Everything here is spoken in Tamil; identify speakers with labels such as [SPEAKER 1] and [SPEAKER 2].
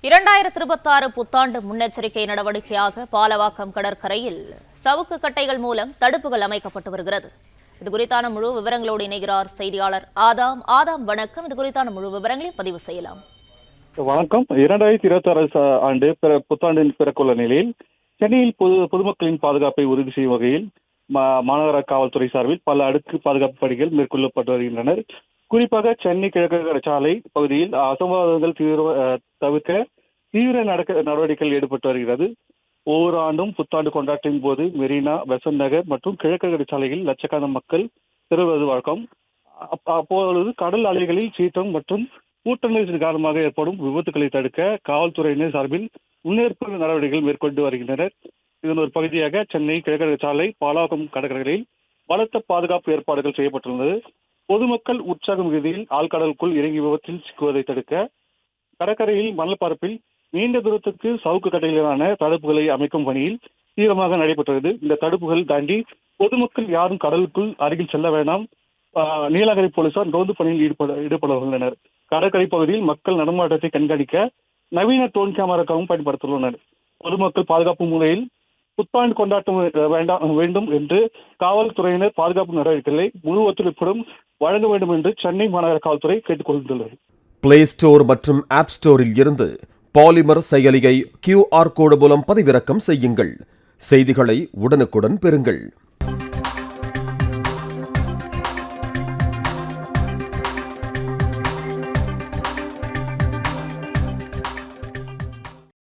[SPEAKER 1] 2026 புத்தாண்டு முன்னெச்சரிக்கை நடவடிக்கையாக பாலவாக்கம் கடற்கரையில் சவுக்கு கட்டைகள் மூலம் தடுப்புகள் அமைக்கப்பட்டு வருகிறது. இதுகுறித்தான முழு விவரங்களோடு இணைகிறார் செய்தியாளர் ஆதாம். வணக்கம். இதுகுறித்தான முழு விவரங்களை பதிவு செய்யலாம்.
[SPEAKER 2] வணக்கம். 2026 ஆண்டு புத்தாண்டின் பிறக்குள்ள நிலையில் சென்னையில் பொதுமக்களின் பாதுகாப்பை உறுதி செய்யும் வகையில் மாநகர காவல்துறை சார்பில் பல அடுக்கு பாதுகாப்பு பணிகள் மேற்கொள்ளப்பட்டு வருகின்றனர். குறிப்பாக சென்னை கிழக்கு சாலை பகுதியில் அசம்பாவிதங்கள் தவிர்க்க தீவிர நடவடிக்கைகள் ஈடுபட்டு வருகிறது. ஒவ்வொரு ஆண்டும் புத்தாண்டு கொண்டாட்டத்தின் போது மெரினா, பெசன்ட் நகர் மற்றும் கிழக்கு சாலையில் லட்சக்கணக்கான மக்கள் திரள்வது வழக்கம். அப்பொழுது கடல் அலைகளில் சீற்றம் மற்றும் கூட்ட நெரிசல் காரணமாக ஏற்படும் விபத்துக்களை தடுக்க காவல்துறையினர் சார்பில் முன்னெடுப்பு நடவடிக்கைகள் மேற்கொண்டு வருகின்றனர். இதன் ஒரு பகுதியாக சென்னை கிழக்கு சாலை பாலாகம் கடற்கரையில் பலத்த பாதுகாப்பு ஏற்பாடுகள் செய்யப்பட்டுள்ளது. பொதுமக்கள் உற்சாக மிகுதியில் ஆழ்கடலுக்குள் இறங்கி விபத்தில் சிக்குவதை தடுக்க கடற்கரையில் மணல் பரப்பில் நீண்ட தூரத்திற்கு சவுக்கு கட்டைகளான தடுப்புகளை அமைக்கும் பணியில் தீவிரமாக நடைபெற்றது. இந்த தடுப்புகள் தாண்டி பொதுமக்கள் யாரும் கடலுக்குள் அருகில் செல்ல வேண்டாம். நீலகிரி போலீசார் ரோந்து பணியில் ஈடுபட உள்ளனர். கடற்கரை பகுதியில் மக்கள் நடமாட்டத்தை கண்காணிக்க நவீன ட்ரோன் கேமராக்களும் பயன்படுத்தியுள்ளனர். பொதுமக்கள் பாதுகாப்பு முறையில் புத்தாண்டு கொண்டாட்டம் வேண்டும் என்று காவல்துறையினர் பாதுகாப்பு நடவடிக்கைகளை முழு ஒத்துழைப்புடன் வழங்க வேண்டும் என்று சென்னை மாநகர காவல்துறை கேட்டுக் கொண்டுள்ளது.
[SPEAKER 3] பிளே ஸ்டோர் மற்றும் ஆப் ஸ்டோரில் இருந்து பாலிமர் செயலியை QR கோடு மூலம் பதிவிறக்கம் செய்யுங்கள். செய்திகளை உடனுக்குடன் பெறுங்கள்.